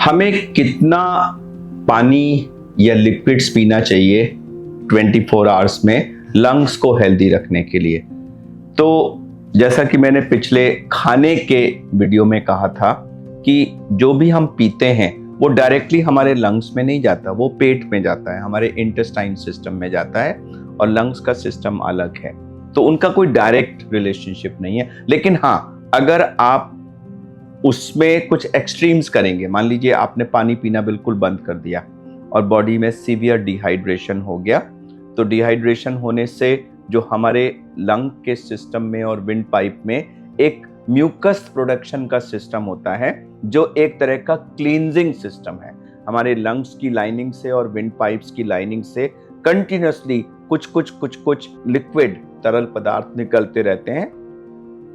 हमें कितना पानी या लिक्विड्स पीना चाहिए 24 आवर्स में लंग्स को हेल्दी रखने के लिए? तो जैसा कि मैंने पिछले खाने के वीडियो में कहा था कि जो भी हम पीते हैं वो डायरेक्टली हमारे लंग्स में नहीं जाता, वो पेट में जाता है, हमारे इंटेस्टाइन सिस्टम में जाता है और लंग्स का सिस्टम अलग है। तो उनका कोई डायरेक्ट रिलेशनशिप नहीं है। लेकिन हाँ, अगर आप उसमें कुछ एक्सट्रीम्स करेंगे, मान लीजिए आपने पानी पीना बिल्कुल बंद कर दिया और बॉडी में सीवियर डिहाइड्रेशन हो गया, तो डिहाइड्रेशन होने से जो हमारे लंग के सिस्टम में और विंड पाइप में एक म्यूकस प्रोडक्शन का सिस्टम होता है, जो एक तरह का क्लींजिंग सिस्टम है। हमारे लंग्स की लाइनिंग से और विंड पाइप्स की लाइनिंग से कंटिन्यूसली कुछ लिक्विड तरल पदार्थ निकलते रहते हैं,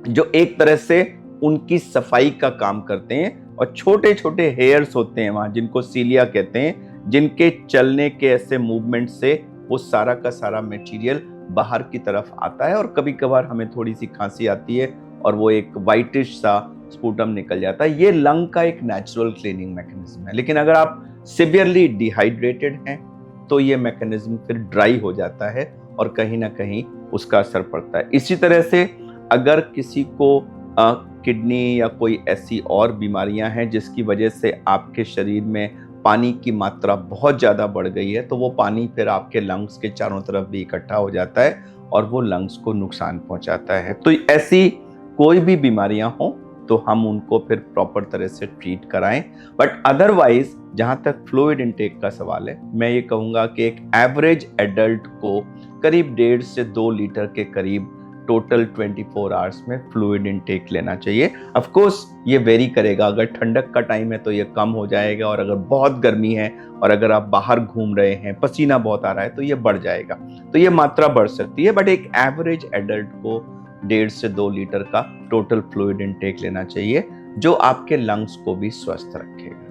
जो एक तरह से उनकी सफाई का काम करते हैं। और छोटे छोटे हेयर्स होते हैं वहां, जिनको सीलिया कहते हैं, जिनके चलने के ऐसे मूवमेंट से वो सारा का सारा मटेरियल बाहर की तरफ आता है और कभी कभार हमें थोड़ी सी खांसी आती है और वो एक वाइटिश सा स्पूटम निकल जाता है। ये लंग का एक नेचुरल क्लीनिंग मैकेनिज्म है। लेकिन अगर आप सिवियरली डिहाइड्रेटेड हैं तो ये मैकेनिज्म फिर ड्राई हो जाता है और कहीं ना कहीं उसका असर पड़ता है। इसी तरह से अगर किसी को किडनी या कोई ऐसी और बीमारियां हैं जिसकी वजह से आपके शरीर में पानी की मात्रा बहुत ज़्यादा बढ़ गई है, तो वो पानी फिर आपके लंग्स के चारों तरफ भी इकट्ठा हो जाता है और वो लंग्स को नुकसान पहुंचाता है। तो ऐसी कोई भी बीमारियां हों तो हम उनको फिर प्रॉपर तरह से ट्रीट कराएं। बट अदरवाइज जहां तक फ्लूइड इनटेक का सवाल है, मैं ये कहूँगा कि एक एवरेज एडल्ट को करीब 1.5 से 2 लीटर के करीब टोटल 24 आवर्स में फ्लूइड इनटेक लेना चाहिए। ऑफ कोर्स ये वेरी करेगा, अगर ठंडक का टाइम है तो ये कम हो जाएगा, और अगर बहुत गर्मी है और अगर आप बाहर घूम रहे हैं, पसीना बहुत आ रहा है, तो ये बढ़ जाएगा। तो ये मात्रा बढ़ सकती है, बट एक एवरेज एडल्ट को 1.5 से 2 लीटर का टोटल फ्लूइड इनटेक लेना चाहिए, जो आपके लंग्स को भी स्वस्थ रखेगा।